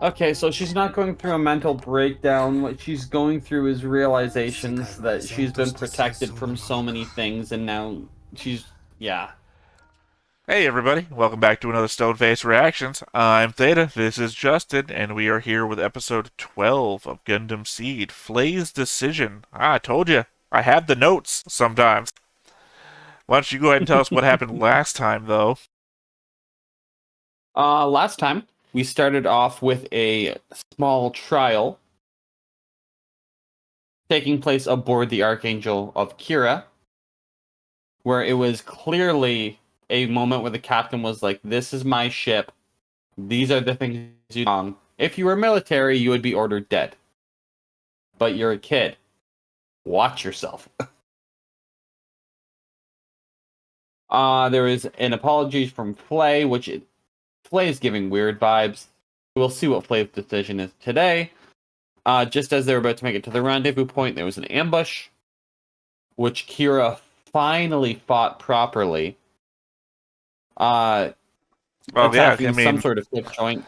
Okay, so she's not going through a mental breakdown. What she's going through is realizations that she's been protected from so many things, and now she's, yeah. Hey everybody, welcome back to another Stoneface Reactions. I'm Theta, this is Justin, and we are here with episode 12 of Gundam Seed, Flay's Decision. I told you, I have the notes sometimes. Why don't you go ahead and tell us what happened last time, though? Last time we started off with a small trial taking place aboard the Archangel of Kira, where it was clearly a moment where the captain was like, "This is my ship. These are the things you do wrong. If you were military, you would be ordered dead. But you're a kid. Watch yourself." There is an apology from Flay, Flay is giving weird vibes. We'll see what Flay's decision is today. Just as they were about to make it to the rendezvous point, there was an ambush, which Kira finally fought properly, uh, Well, yeah, I attacking some mean, sort of hip joint,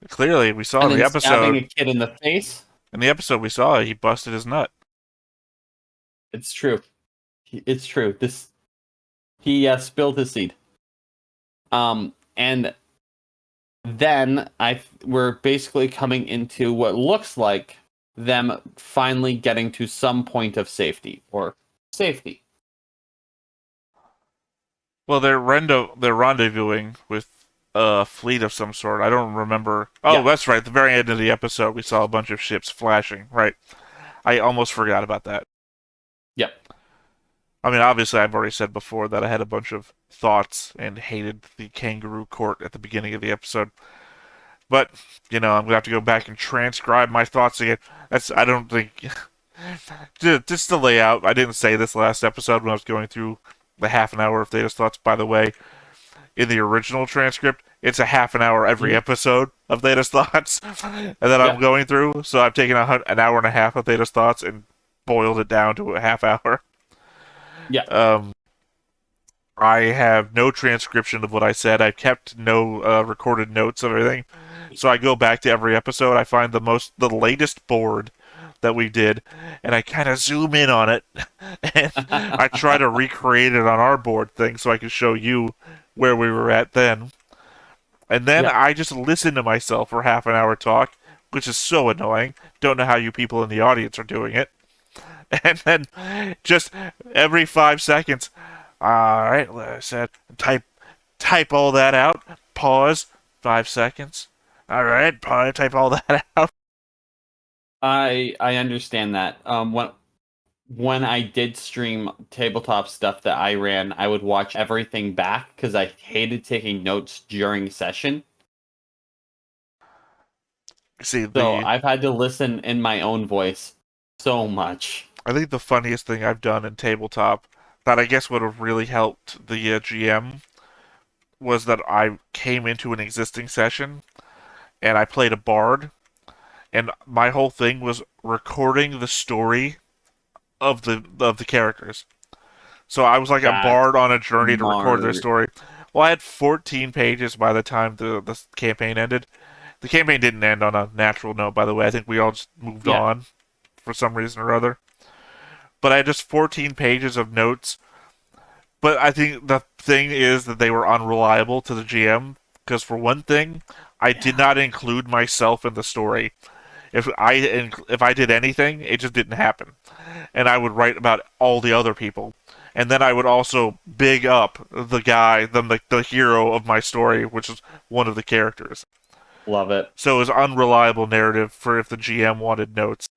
clearly we saw and in the then stabbing a episode, kid in the face. we saw he busted his nut. It's true. It's true. He spilled his seed. And then we're basically coming into what looks like them finally getting to some point of safety or safety. Well, they're rendezvousing with a fleet of some sort. I don't remember. Oh, Yeah, that's right. At the very end of the episode, we saw a bunch of ships flashing. Right. I almost forgot about that. yeah, I mean, obviously, I've already said before that I had a bunch of thoughts and hated the kangaroo court at the beginning of the episode. But, I'm going to have to go back and transcribe my thoughts again. I don't think. Just the layout. I didn't say this last episode when I was going through the half an hour of Theta's thoughts, by the way. In the original transcript, it's a half an hour every mhm, episode of Theta's thoughts, and then I'm yeah, going through. So I've taken an hour and a half of Theta's thoughts and boiled it down to a half hour. yeah, Um, I have no transcription of what I said. I've kept no recorded notes of everything. So I go back to every episode. I find the latest board that we did, and I kind of zoom in on it, and I try to recreate it on our board thing so I can show you where we were at then. And then yeah. I just listen to myself for half an hour talk, which is so annoying. Don't know how you people in the audience are doing it. And then just every 5 seconds, all right, I said type all that out. Pause. 5 seconds. All right, type all that out. I understand that. When I did stream tabletop stuff that I ran, I would watch everything back because I hated taking notes during session. See, So the I've had to listen in my own voice so much. I think the funniest thing I've done in tabletop that I guess would have really helped the GM was that I came into an existing session and I played a bard, and my whole thing was recording the story of the characters. So I was like a That's bard on a journey to record their smart. story. Well, I had 14 pages by the time the campaign ended. The campaign didn't end on a natural note, by the way. I think we all just moved Yeah. on for some reason or other. But I had just 14 pages of notes. But I think the thing is that they were unreliable to the GM because, for one thing, I did Yeah. not include myself in the story. If I did anything, it just didn't happen, and I would write about all the other people, and then I would also big up the guy, the hero of my story, which is one of the characters. Love it. So it was unreliable narrative for if the GM wanted notes,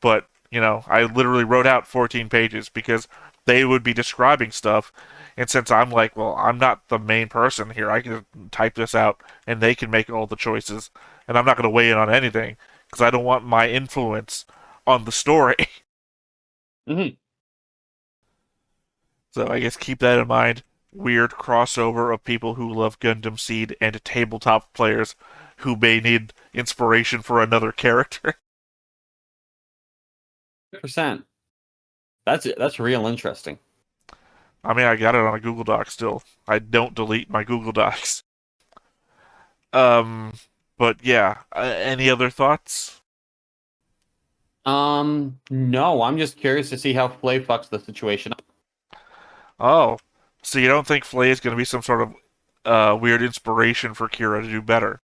but I literally wrote out 14 pages because they would be describing stuff, and since I'm like, well, I'm not the main person here, I can type this out, and they can make all the choices, and I'm not going to weigh in on anything because I don't want my influence on the story. Hmm. So I guess keep that in mind. Weird crossover of people who love Gundam Seed and tabletop players who may need inspiration for another character. 100%. That's real interesting. I mean, I got it on a Google Doc still. I don't delete my Google Docs. Um, But yeah, any other thoughts? No, I'm just curious to see how Flay fucks the situation up. Oh, so you don't think Flay is going to be some sort of weird inspiration for Kira to do better?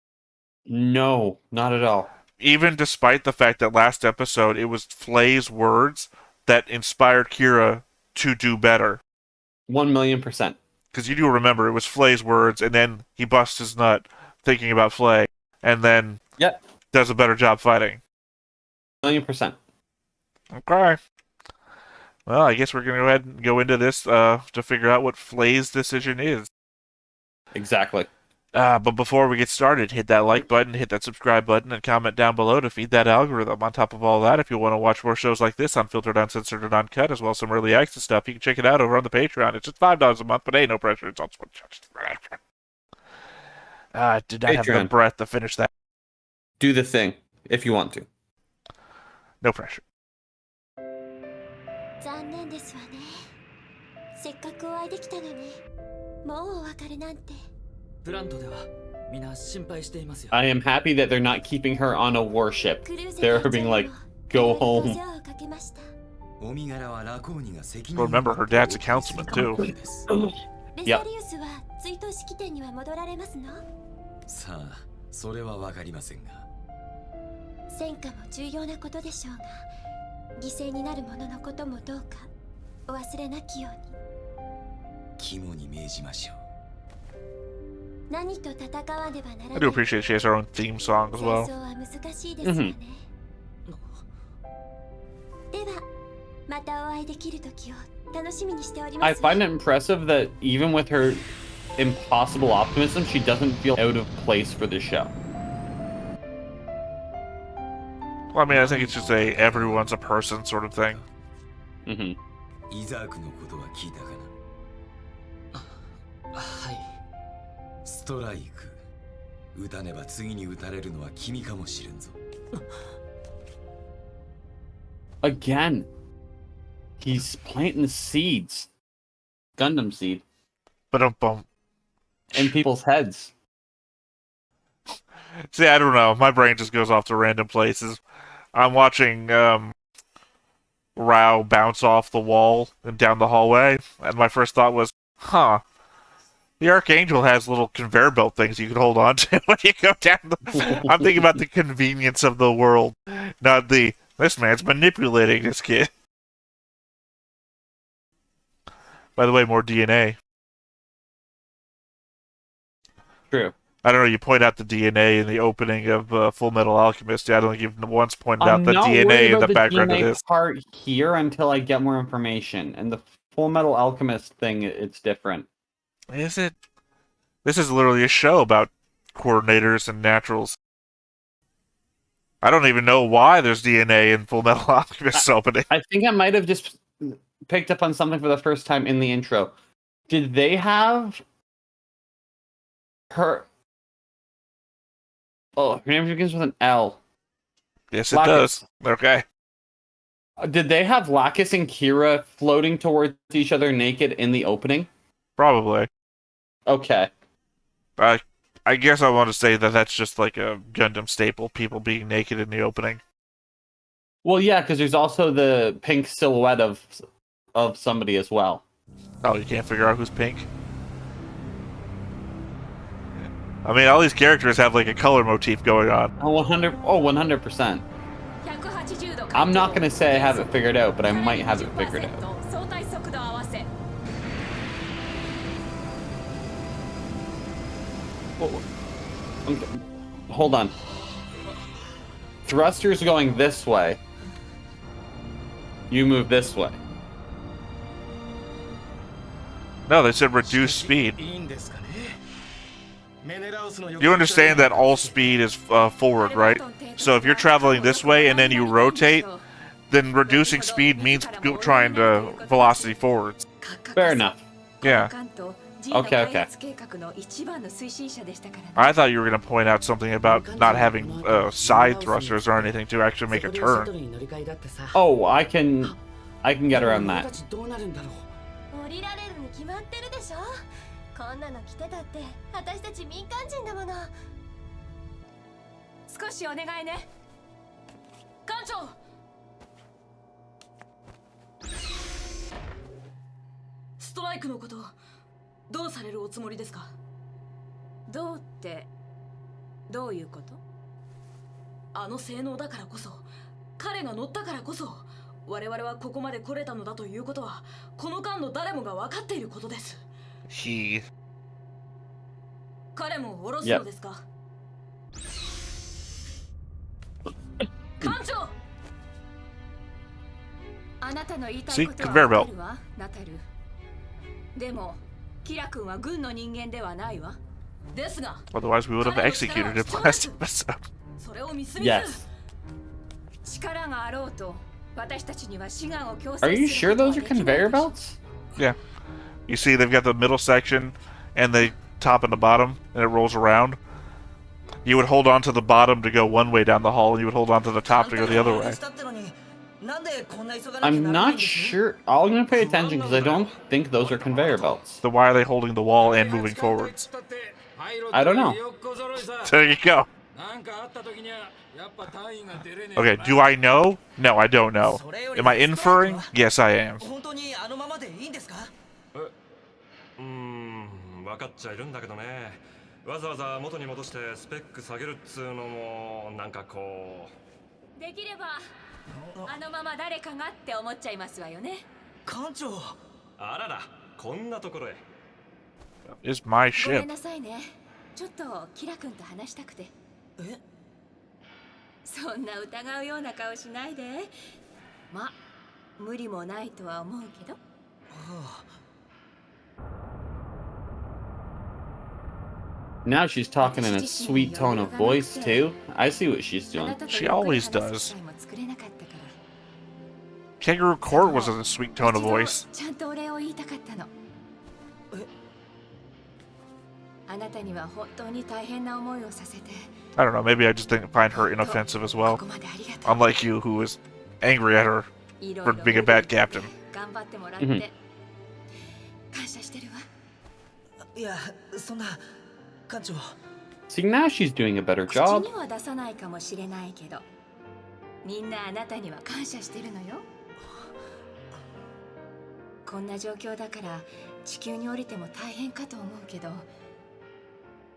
No, not at all. Even despite the fact that last episode it was Flay's words that inspired Kira to do better. 1,000,000%. Because you do remember it was Flay's words, and then he busts his nut thinking about Flay, and then Yep. does a better job fighting. 1,000,000%. Okay. Well, I guess we're going to go ahead and go into this to figure out what Flay's decision is. Exactly. But before we get started, hit that like button, hit that subscribe button, and comment down below to feed that algorithm. On top of all that, if you want to watch more shows like this, unfiltered, uncensored, and uncut, as well as some early access stuff, you can check it out over on the Patreon. It's just $5 a month, but hey, no pressure. It's also I did not have the Patreon. breath to finish that. Do the thing if you want to. No pressure. 残念ですわね。せっかくお会いできたのに、もうお別れなんて。プラントではみんな心配していますよ。 I am happy that they're not keeping her on a warship. クルーズ They're being like, go お home. 世話をかけました。 Remember, her dad's a councilman, too. レサリウスは追悼式典には戻られますの？さあ、それはわかりませんが。戦果も重要なことでしょうが、犠牲になる者のこともどうかお忘れなきように。肝に銘じましょう。何と戦わねばならない。 I do appreciate she has her own theme song as 戦 well. 争は難しいですわね。では、またお会いできる時を楽しみにしております。 I find it impressive that even with her impossible optimism, she doesn't feel out of place for the show. Well, I mean, I think it's just a everyone's a person sort of thing. Mm-hmm. イザークのことは聞いたかな。はい。ストライク。撃たねば次に撃たれるのは君かもしれんぞ。Again, he's planting seeds. Gundam seed. Ba-dum-bum. In people's heads. See, I don't know. My brain just goes off to random places. I'm watching Rao bounce off the wall and down the hallway, and my first thought was, huh, the Archangel has little conveyor belt things you can hold on to when you go down the... I'm thinking about the convenience of the world, not the, this man's manipulating this kid. By the way, more DNA. True. I don't know, you point out the DNA in the opening of Full Metal Alchemist. I don't think you've once pointed out the DNA in the background of this. Part here until I get more information. And the Full Metal Alchemist thing, it's different. Is it? This is literally a show about coordinators and naturals. I don't even know why there's DNA in Full Metal Alchemist's opening. I think I might have just picked up on something for the first time in the intro. Did they have her... Oh, her name begins with an L. Yes, it Lacus. does. Okay. Did they have Lacus and Kira floating towards each other naked in the opening? Probably. Okay. I guess I want to say that that's just like a Gundam staple, people being naked in the opening. Well, yeah, because there's also the pink silhouette of somebody as well. Oh, you can't figure out who's pink? I mean, all these characters have like a color motif going on. Oh, 100%. I'm not going to say I have it figured out, but I might have it figured out. Okay. Hold on. Thruster's going this way. You move this way. No, they said reduce speed. You understand that all speed is forward, right? So if you're traveling this way and then you rotate, then reducing speed means trying to velocity forwards. Fair enough. Yeah. Okay. I thought you were going to point out something about not having side thrusters or anything to actually make a turn. Oh, I can get around that. 降りられるに決まってるでしょ。こんなの着てたって私たち民間人だもの。少しお願いね。艦長。ストライクのことどうされるおつもりですか？どうってどういうこと？あの性能だからこそ、彼が乗ったからこそ我々はここまで来れたのだということは、この間の誰もが分かっていることです。彼も下ろすのですか？艦長。あなたの言いたいことはわかるわ、ナタル。でもキラ君は軍の人間ではないわ。ですが Otherwise, we would have executed him last episode. それをみすみす Yes. 力があろうと私たちには志願を強制 Are you す sure ることは those are できない conveyor でしょ。 belts? Yeah. You see, they've got the middle section and the top and the bottom, and it rolls around. You would hold on to the bottom to go one way down the hall, and you would hold on to the top to go the other way. I'm not sure. I'm gonna pay attention because I don't think those are conveyor belts. So why are they holding the wall and moving forwards? I don't know. There you go. Okay, do I know? No, I don't know. Am I inferring? Yes, I am. 分かっちゃいるんだけどね。わざわざ元に戻してスペック下げるっつうのもなんかこう。できればあのまま誰かがって思っちゃいますわよね。艦長。あらら、こんなところへ。It's my ごめ ship. んなさいね。ちょっとキラ君と話したくて。え？そんな疑うような顔しないで。ま、無理もないとは思うけど。Now she's talking in a sweet tone of voice too. I see what she's doing. She always does. Kangaroo Court was a sweet tone of voice. ちゃんとお礼を言いたかったの。あなたには本当に大変な思いをさせて。I don't know, maybe I just didn't find her inoffensive as well. Unlike you, who was angry at her for being a bad captain. 頑張ってもらって感謝してるわ。いや、そんな。See, now she's doing a better job. 口には出さないかもしれないけど、みんなあなたには感謝してるのよ。こんな状況だから地球に降りても大変かと思うけど、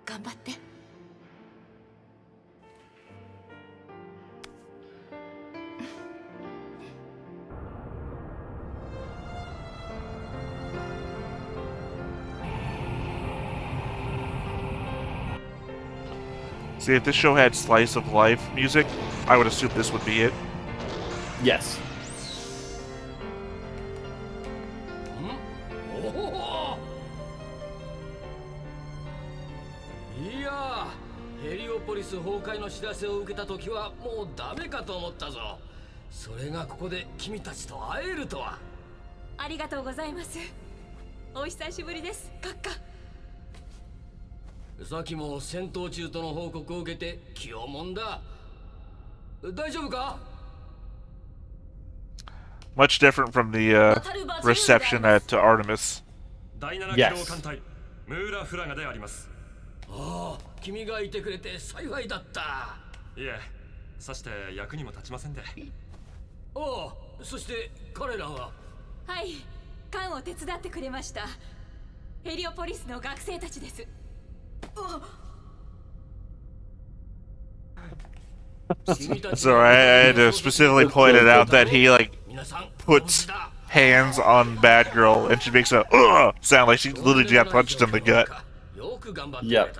頑張って。See, if this show had slice of life music, I would assume this would be it. Yes. Yeah, ヘリオポリス崩壊の知らせを受けた時はもうダメかと思ったぞ。それがここで君たちと会えるとは。ありがとうございます。お久しぶりです、閣下。さっきも戦闘中との報告を受けて気をもんだ。大丈夫か？ Much different from the reception at Artemis. 第7機動艦隊ムーラフラガであります。ああ、君がいてくれて幸いだった。いえ、さして役にも立ちませんで。ああ、そして彼らは。はい、艦を手伝ってくれました。ヘリオポリスの学生たちです。So I had to specifically point it out that he like puts hands on Bad Girl and she makes a sound like she literally got punched in the gut. Yep.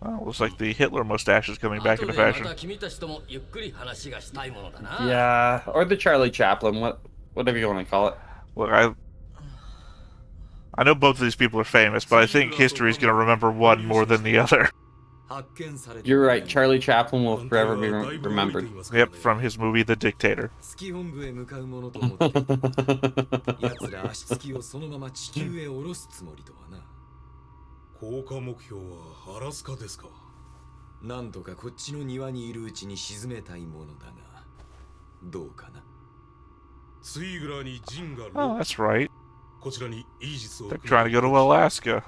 Oh, looks like the Hitler mustache is coming back into fashion. Yeah, or the Charlie Chaplin, whatever you want to call it. Look, I know both of these people are famous, but I think history is going to remember one more than the other. You're right, Charlie Chaplin will forever be remembered. Yep, from his movie The Dictator. Oh, that's right. They're trying to go to Alaska.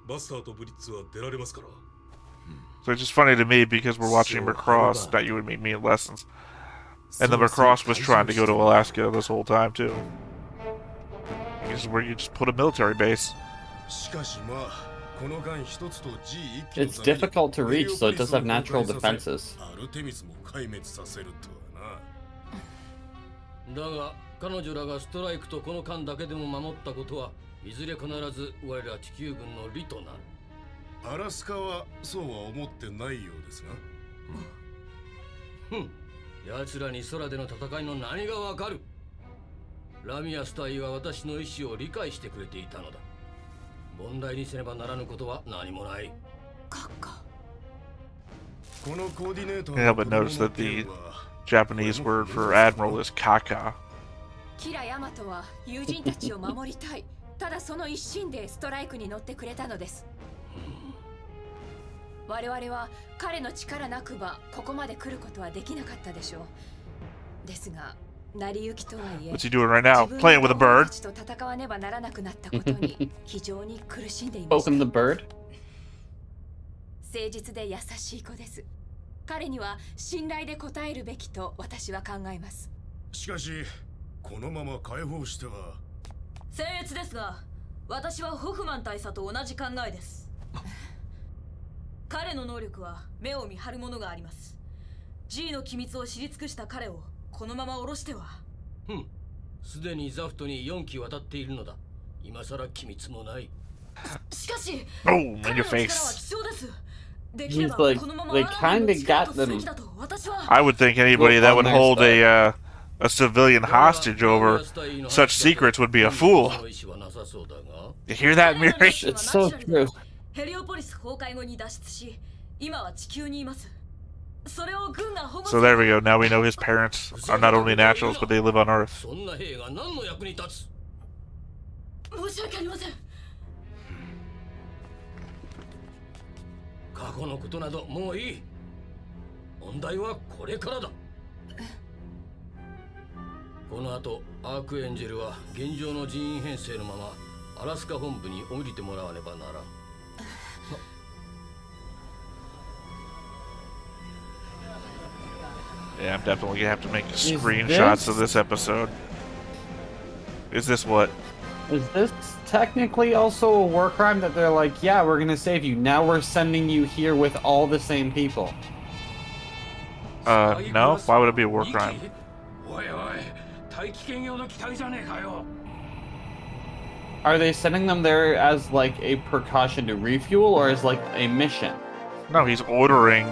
バスターとブリッツは出られますから。 So it's just funny to me because we're watching Macross, not you and me in lessons. And the Macross was trying to go to Alaska this whole time too. This is where you just put a military base. It's difficult to reach, so it does have natural defenses. だが彼女らがストライクとこの間だけでも守ったことはいずれ必ず我ら地球軍の利となる。アラスカはそうは思ってないようですが。奴らに空での戦いの何がわかる。ラミアス隊は私の意思を理解してくれていたのだ。問題にせねばならぬことは何もない。カッカ。 Yeah, but notice that the Japanese word for admiral is katha. キラヤマトは友人たちを守りたい。ただその一心でストライクに乗ってくれたのです。我々は彼の力なくばここまで来ることはできなかったでしょう。ですが、成り行きとはいえ、 What's he doing right now? Playing with a bird? 自分の友達と戦わねばならなくなったことに非常に苦しんでいました。Spoken the bird? 誠実で優しい子です。彼には信頼で応えるべきと私は考えます。しかし、このまま解放しては。僭越ですが、私はホフマン大佐と同じ考えです。彼の能力は目を見張るものがあります。G の機密を知り尽くした彼をこのまま下ろしては。すでにザフトに4機渡っているのだ。今さら機密もない。しかし、 Oh, in 彼 your の力は face. 貴重です。でき He's れば like, このまま they あらゆる kinda 力 got とすべ them. きだと私は。 I would think anybody that would Well, hold there's a civilian hostage over such secrets would be a fool. You hear that, Miri? It's so true. ヘリオポリス崩壊後に脱出し、今は地球にいます。それを軍が保護す So there we go. Now we know his parents are not only naturals, but they live on Earth. そんな兵が何の役に立つ。申し訳ありません。過去のことなどもういい。問題はこれからだ。この後、アークエンジェルは現状の人員編成のままアラスカ本部に降りてもらわねばならん。Yeah, I'm definitely gonna have to make screenshots of this episode. Is this what? Is this technically also a war crime that they're like, yeah, we're gonna save you. Now we're sending you here with all the same people. No. Why would it be a war crime? Are they sending them there as like a precaution to refuel or as like a mission? No, he's ordering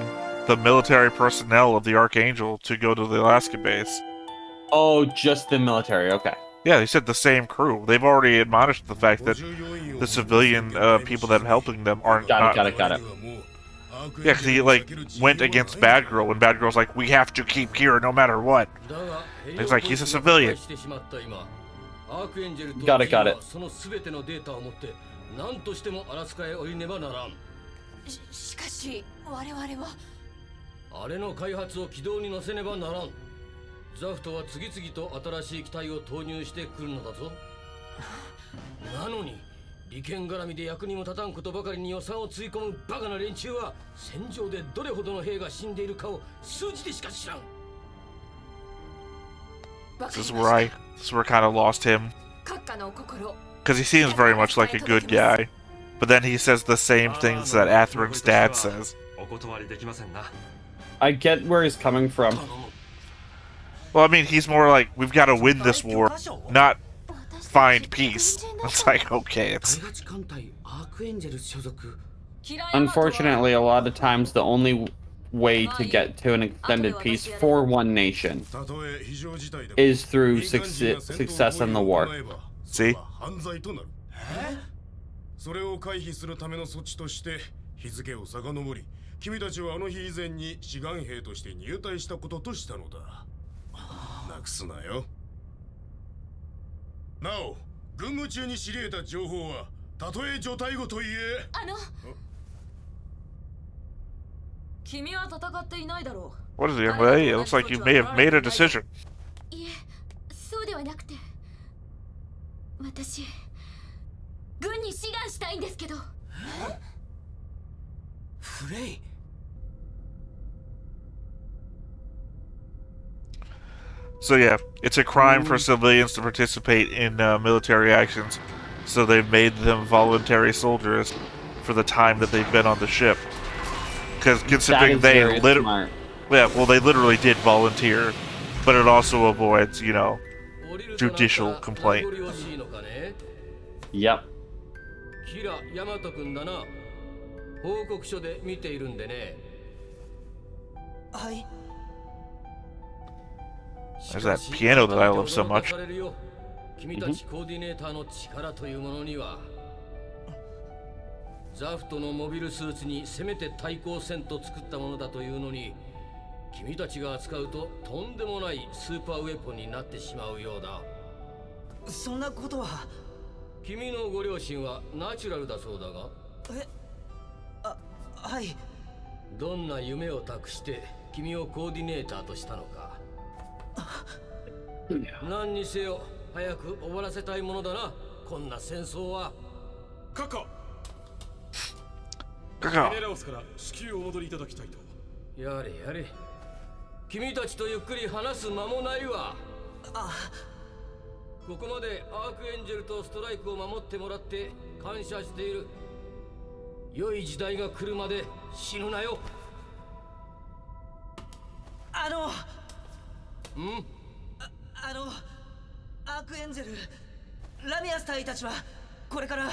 the military personnel of the Archangel to go to the Alaska base. Oh, just the military. Okay. Yeah, he said the same crew. They've already admonished the fact that the civilian people that are helping them aren't. Got it. Yeah, because he like went against Bad Girl, and Bad Girl's like, "We have to keep Kira no matter what." And he's like, "He's a civilian." Got it. そのすべてのデータを持って何としてもアラスカへ降りねばならん。しかし我々はあれの開発を軌道に乗せねばならん。ザフトは次々と新しい機体を投入してくるのだぞ。なのに利権絡みで役にも立たんことばかりに予算をつぎ込むバカな連中は戦場でどれほどの兵が死んでいるかを数字でしか知らん。This is where I kind of lost him. Because he seems very much like a good guy. But then he says the same things that Atherin's dad says. I get where he's coming from. Well, I mean, he's more like, we've got to win this war, not find peace. It's like, okay, it's... Unfortunately, a lot of times the only way to get to an extended peace for one nation is through success in the war. See? それを回避するための措置として日付を遡り、君たちはあの日以前に志願兵として入隊したこととしたのだ。なくすなよ。なお、軍務中に知り得た情報はたとえ除隊後といえ。君は戦っていないだろう。 What is it, young lady? It looks like you may have made a decision. いえ、そうではなくて、私軍に志願したいんですけど。フレイ。 So yeah, it's a crime for civilians to participate in military actions, so they've made them voluntary soldiers for the time that they've been on the ship. Because considering they smart. yeah, well, they literally did volunteer, but it also avoids, you know, judicial complaint. Yep. キラ・ヤマト君だな。報告書で見ているんでね。はい。 There's that piano that I love so much. 君たちコーディネーターの力というものには、ザフトのモビルスーツにせめて対抗せんと作ったものだというのに、君たちが扱うととんでもないスーパーウェポンになってしまうようだ。そんなことは。君のご両親はナチュラルだそうだが。はい。どんな夢を託して君をコーディネーターとしたのか。何にせよ早く終わらせたいものだな、こんな戦争は。カカ。カカ。ベネラオスから至急お戻りいただきたいと。やれやれ。君たちとゆっくり話す間もないわ。ここまでアークエンジェルとストライクを守ってもらって感謝している。良い時代が来るまで死ぬなよ。アークエンジェル、ラミアス隊たちはこれから。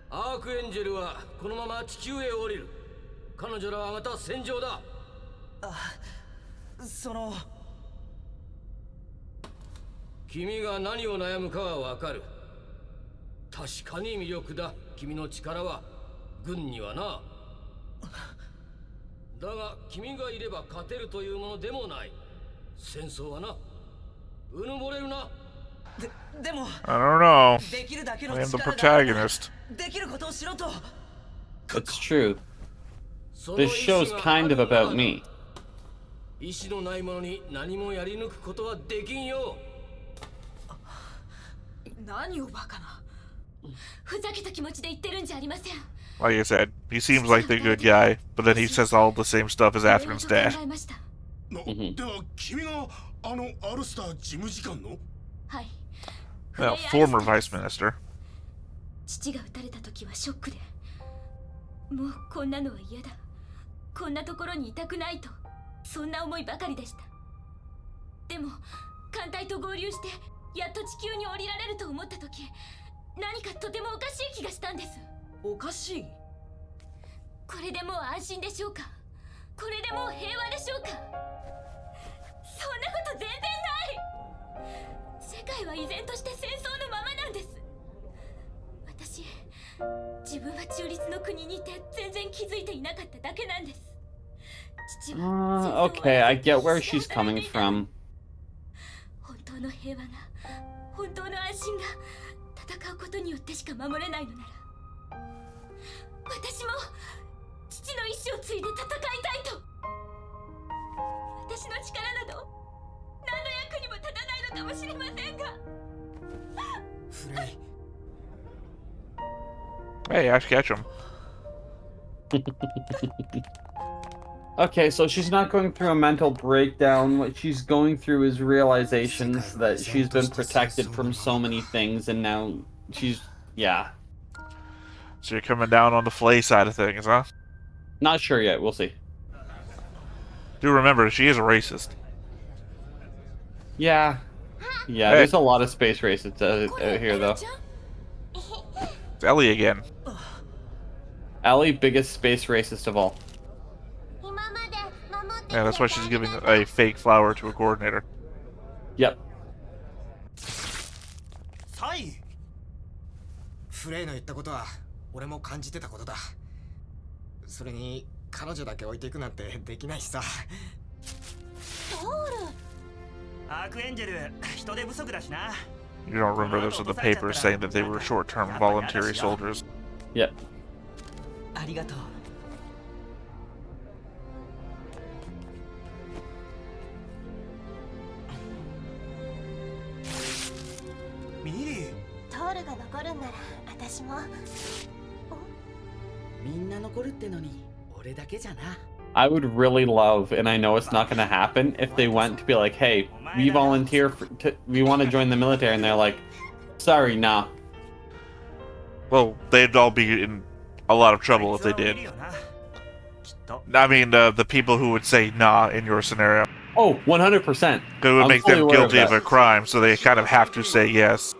アークエンジェルはこのまま地球へ降りる。彼女らはまた戦場だ。君が何を悩むかはわかる。確かに魅力だ、君の力は。軍にはな。だが君がいれば勝てるというものでもない。戦争はな。うぬぼれるな。でも I don't know. できるだけの I am the 力があるなら protagonist. できることをしろと。 It's true. This show's kind of about me. 意志のない者に何もやり抜くことはできんよ。何をバカな。ふざけた気持ちで言ってるんじゃありません。 Like I said, he seems like the good guy, but then he says all the same stuff as Atherin's dad. では君があのアルスター事務次官の？はい。 Well, former vice minister. 父が撃たれた時はショックで、もうこんなのは嫌だ。こんなところにいたくないと、そんな思いばかりでした。でも艦隊と合流してやっと地球に降りられると思った時、何かとてもおかしい気がしたんです。おかしい？これでもう安心でしょうか。これでもう平和でしょうか。そんなこと全然ない。世界は依然として戦争のままなんです。私、自分は中立の国にいて全然気づいていなかっただけなんです。父は Okay, I get where she's coming from. 本当の平和が、本当の安心が戦うことによってしか守れないのなら、私も父の意志を継いで戦いたいと。私の力など何の役にも立たないのかもしれませんが。フレイ。 Hey, I catch him. Okay, so she's not going through a mental breakdown. What she's going through is realizations that she's been protected from so many things, and now she's, yeah. So you're coming down on the Flay side of things, huh? Not sure yet, we'll see. Do remember, she is a racist. Yeah. Yeah, there's a lot of space racists out here, though. It's Ellie again. Ellie, biggest space racist of all. Yeah, that's why she's giving a fake flower to a coordinator. Yep. サイ。フレイの言ったことは俺も感じてたことだ。それに彼女だけ置いていくなんてできないしさ。トール。アークエンジェル人手不足だしな。 You don't remember this in the papers saying that they were short-term voluntary soldiers. Yep. ありがとう。ミリー。トールが残るんなら私も。I would really love, and I know it's not going to happen, if they went to be like, hey, we volunteer, we want to join the military, and they're like, sorry, nah. Well, they'd all be in a lot of trouble if they did. I mean, the people who would say nah in your scenario. Oh, 100%. It would make them guilty of a crime, so they kind of have to say yes.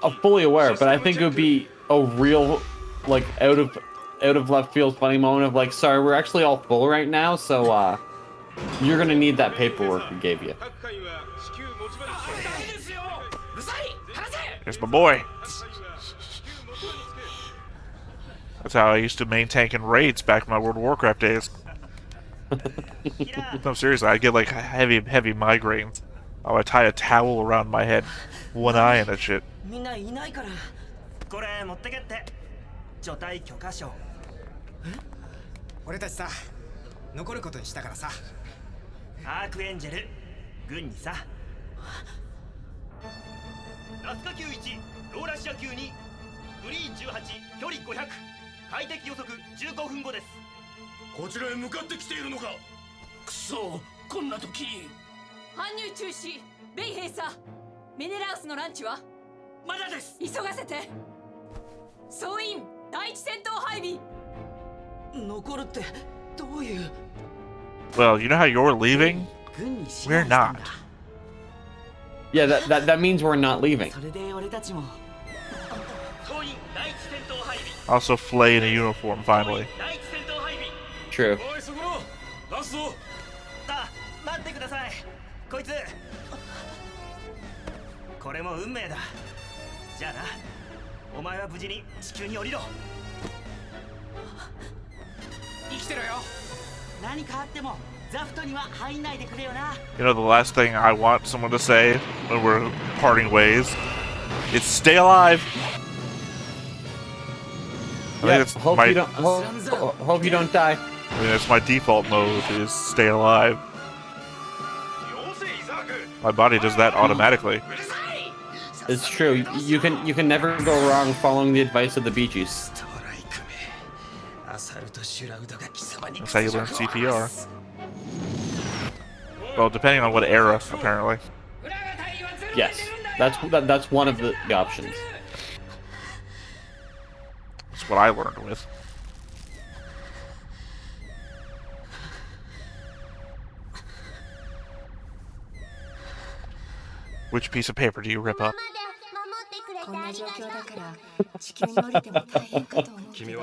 I'm fully aware, but I think it would be a real, like, out of left field funny moment of like, sorry, we're actually all full right now, so you're gonna need that paperwork we gave you. Here's my boy. That's how I used to main tank in raids back in my World of Warcraft days. No, seriously, I'd get like heavy migraines. I would tie a towel around my head, one eye and that shit. 俺たちさ、残ることにしたからさ。アークエンジェル、軍にさ。ラスカ級1、ローラシア級2、グリーン18、距離500、快適予測15分後です。こちらへ向かってきているのか。くそ、こんな時。搬入中止。ベイ兵さ、ミネラウスのランチはまだです。急がせて。総員、第一戦闘配備。 Well, you know how you're leaving? We're not. Yeah, that means we're not leaving. Also, Flay in a uniform, finally. True. 待ってください。こいつ。これも運命だ。じゃあな。お前は無事に地球に降りろ。 You know, the last thing I want someone to say when we're parting ways is stay alive. I think that's hope you don't die. I mean, that's my default mode is stay alive. My body does that automatically. It's true. You can never go wrong following the advice of the Bee Gees. That's how you learn CPR. Well, depending on what era, apparently. Yes, that's one of the options. That's what I learned with. Which piece of paper do you rip up? こんな状況だから地球に降りても大変かと思うけど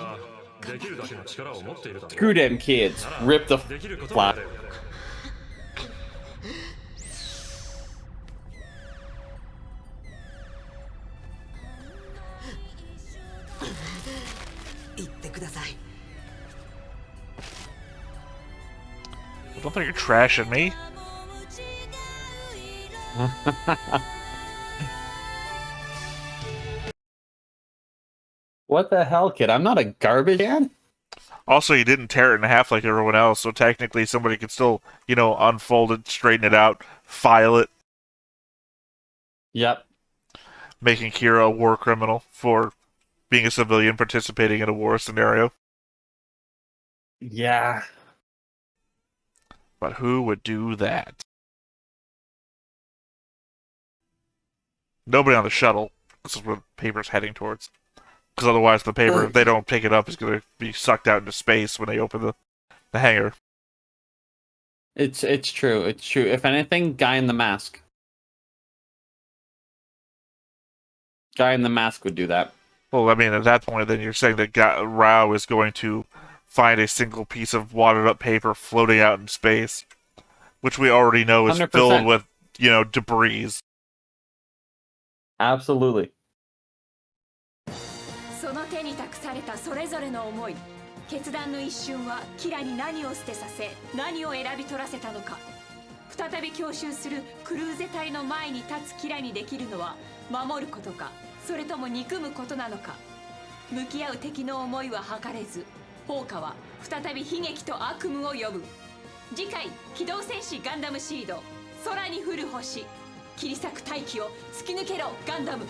Screw them kids. Rip the flap. Don't think you're trashing me. What the hell, kid? I'm not a garbage can. Also, you didn't tear it in half like everyone else, so technically somebody could still, you know, unfold it, straighten it out, file it. Yep. Making Kira a war criminal for being a civilian participating in a war scenario. Yeah. But who would do that? Nobody on the shuttle. This is where the paper's heading towards. Because otherwise the paper, if they don't pick it up, is going to be sucked out into space when they open the hangar. It's true. It's true. If anything, guy in the mask. Guy in the mask would do that. Well, I mean, at that point, then you're saying that Rao is going to find a single piece of wadded up paper floating out in space, which we already know is 100%. filled with, you know, debris. Absolutely. その手に託されたそれぞれの思い、決断の一瞬はキラに何を捨てさせ、何を選び取らせたのか。再び強襲するクルーゼ隊の前に立つキラにできるのは守ることか、それとも憎むことなのか。向き合う敵の思いは測れず、放火は再び悲劇と悪夢を呼ぶ。次回、機動戦士ガンダムシード、空に降る星、切り裂く大気を突き抜けろガンダム。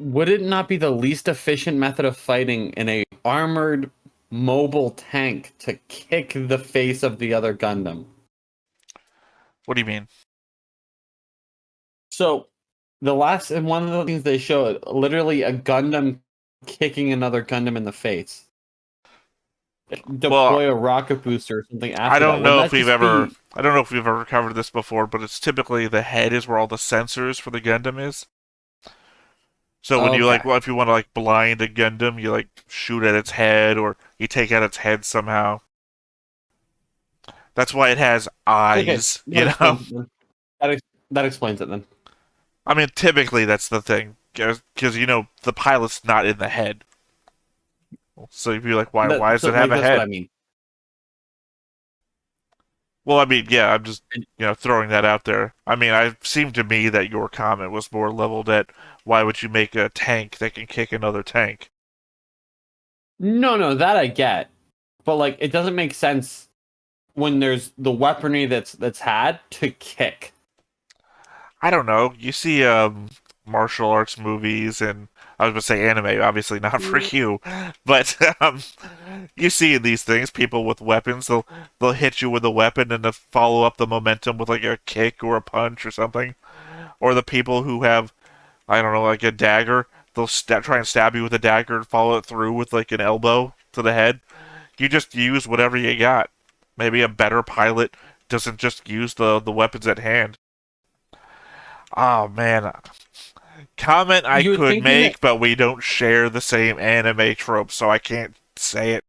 Would it not be the least efficient method of fighting in a armored mobile tank to kick the face of the other Gundam. What do you mean? So, one of the things they showed, literally a Gundam kicking another Gundam in the face. Deploy a rocket booster or something after I don't that. know if we've ever covered this before, but it's typically the head is where all the sensors for the Gundam is. So when you if you want to like blind a Gundam, you like shoot at its head or you take out its head somehow. That's why it has eyes, you know. That explains it then. I mean, typically that's the thing, because you know the pilot's not in the head. So you'd be like, why does it have a head? That's what I mean. Well, I mean, yeah, I'm just throwing that out there. I mean, it seemed to me that your comment was more leveled at why would you make a tank that can kick another tank? No, that I get, but like it doesn't make sense when there's the weaponry that's had to kick. I don't know. You see martial arts movies and I was going to say anime, obviously not for you, but you see in these things people with weapons, they'll hit you with a weapon and to follow up the momentum with like a kick or a punch or something. Or the people who have, I don't know, like a dagger, they'll try and stab you with a dagger and follow it through with like an elbow to the head. You just use whatever you got. Maybe a better pilot doesn't just use the weapons at hand. Oh man. Comment I could make, but we don't share the same anime tropes, so I can't say it.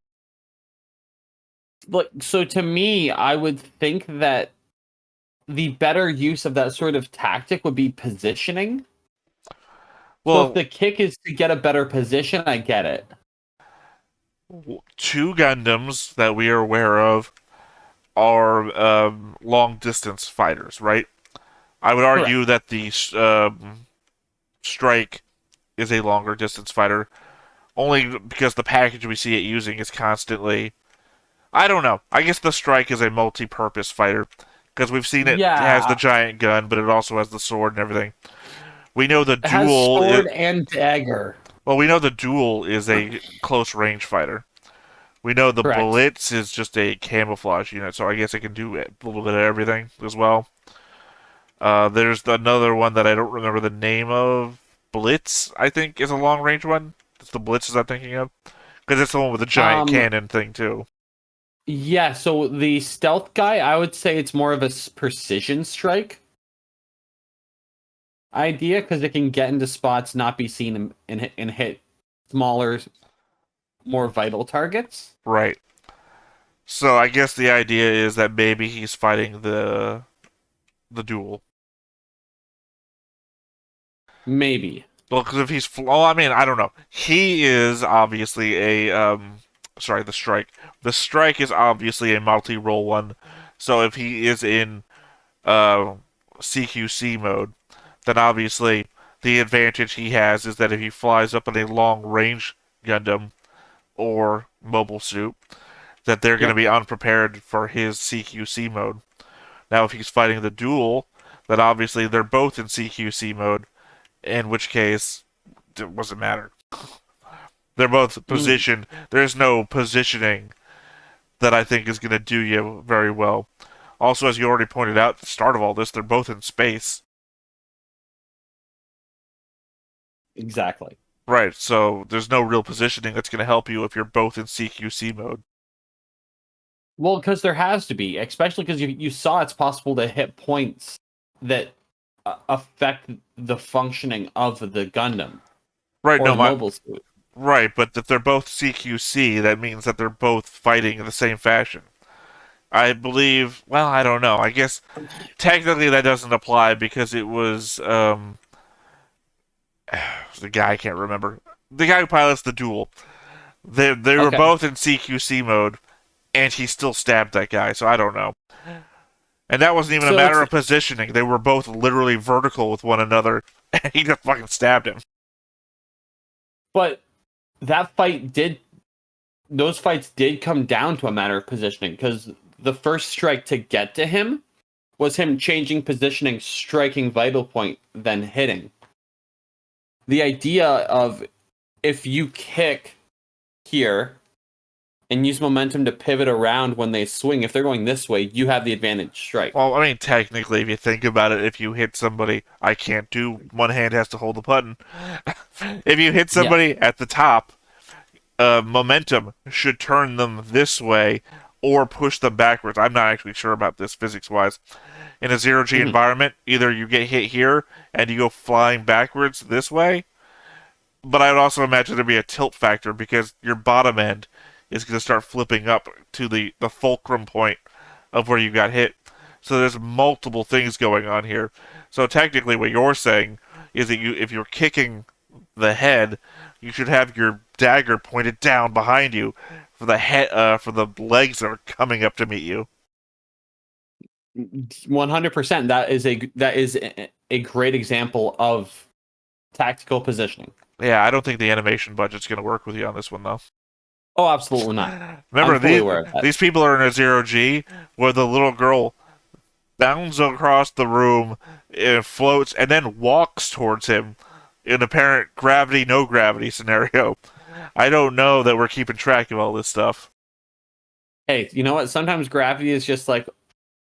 But so to me, I would think that the better use of that sort of tactic would be positioning. Well, so if the kick is to get a better position, I get it. 2 Gundams that we are aware of are long-distance fighters, right? I would argue that the Strike is a longer-distance fighter, only because the package we see it using is constantly... I don't know. I guess the Strike is a multi-purpose fighter, because we've seen it has the giant gun, but it also has the sword and everything. We know the duel... has sword and dagger. Well, we know the duel is a close-range fighter. We know the Blitz is just a camouflage unit, so I guess it can do a little bit of everything as well. There's another one that I don't remember the name of. Blitz, I think, is a long-range one. It's the Blitz I'm thinking of. Because it's the one with the giant cannon thing, too. Yeah, so the stealth guy, I would say it's more of a precision strike idea, because it can get into spots, not be seen, and hit smaller, more vital targets. Right. So I guess the idea is that maybe he's fighting the duel. Maybe. Well, because if he's... Well, I mean, I don't know. He is obviously a... Sorry, the Strike. The Strike is obviously a multi-role one. So if he is in CQC mode, then obviously the advantage he has is that if he flies up in a long-range Gundam or mobile suit, that they're going to be unprepared for his CQC mode. Now, if he's fighting the duel, then obviously they're both in CQC mode, in which case, it doesn't matter. They're both positioned. There's no positioning that I think is going to do you very well. Also, as you already pointed out at the start of all this, they're both in space. Exactly. Right, so there's no real positioning that's going to help you if you're both in CQC mode. Well, because there has to be, especially because you saw it's possible to hit points that affect the functioning of the Gundam. Right, or mobile suit. Right, but if they're both CQC, that means that they're both fighting in the same fashion. I believe, well, I don't know. I guess technically that doesn't apply because it was the guy I can't remember. The guy who pilots the duel. They were both in CQC mode, and he still stabbed that guy, so I don't know. And that wasn't even a matter of positioning. They were both literally vertical with one another, and he just fucking stabbed him. But those fights did come down to a matter of positioning, because the first strike to get to him was him changing positioning, striking vital point, then hitting. The idea of if you kick here, and use momentum to pivot around when they swing. If they're going this way, you have the advantage strike. Well, I mean, technically, if you think about it, if you hit somebody, I can't do, one hand has to hold the button. If you hit somebody at the top, momentum should turn them this way or push them backwards. I'm not actually sure about this physics-wise. In a zero-G environment, either you get hit here and you go flying backwards this way, but I'd also imagine there'd be a tilt factor because your bottom end is going to start flipping up to the fulcrum point of where you got hit. So there's multiple things going on here. So technically what you're saying is that if you're kicking the head, you should have your dagger pointed down behind you for the head, for the legs that are coming up to meet you. 100%. That is a great example of tactical positioning. Yeah, I don't think the animation budget's going to work with you on this one, though. Oh, absolutely not. Remember, these people are in a zero-G where the little girl bounds across the room, floats, and then walks towards him in apparent gravity, no gravity scenario. I don't know that we're keeping track of all this stuff. Hey, you know what? Sometimes gravity is just like,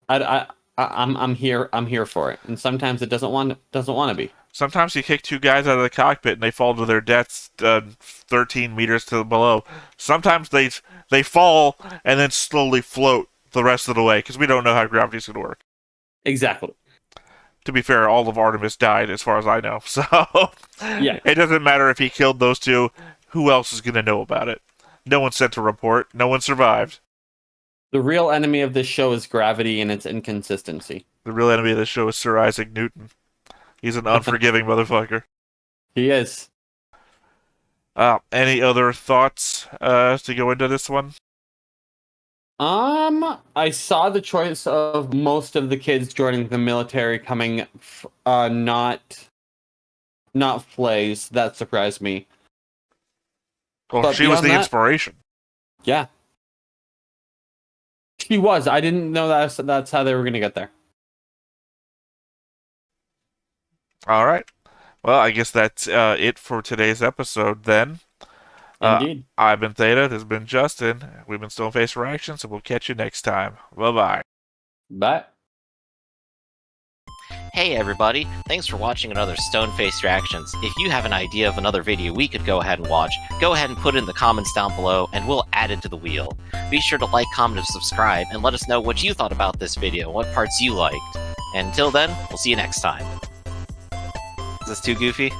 I'm here for it, and sometimes it doesn't want to be. Sometimes you kick two guys out of the cockpit and they fall to their deaths 13 meters to below. Sometimes they fall and then slowly float the rest of the way because we don't know how gravity's going to work. Exactly. To be fair, all of Artemis died as far as I know. So yeah, it doesn't matter if he killed those two. Who else is going to know about it? No one sent a report. No one survived. The real enemy of this show is gravity and its inconsistency. The real enemy of this show is Sir Isaac Newton. He's an unforgiving motherfucker. He is. Any other thoughts to go into this one? I saw the choice of most of the kids joining the military coming, not Flay's. That surprised me. Well, but she was the inspiration. Yeah. She was. I didn't know that's how they were going to get there. All right. Well, I guess that's it for today's episode then. Indeed. I've been Theta. This has been Justin. We've been Stoneface Reactions, and we'll catch you next time. Bye-bye. Bye. Hey everybody, thanks for watching another Stoneface Reactions. If you have an idea of another video we could go ahead and watch, go ahead and put it in the comments down below and we'll add it to the wheel. Be sure to like, comment, and subscribe, and let us know what you thought about this video and what parts you liked. And until then, we'll see you next time. Is this too goofy?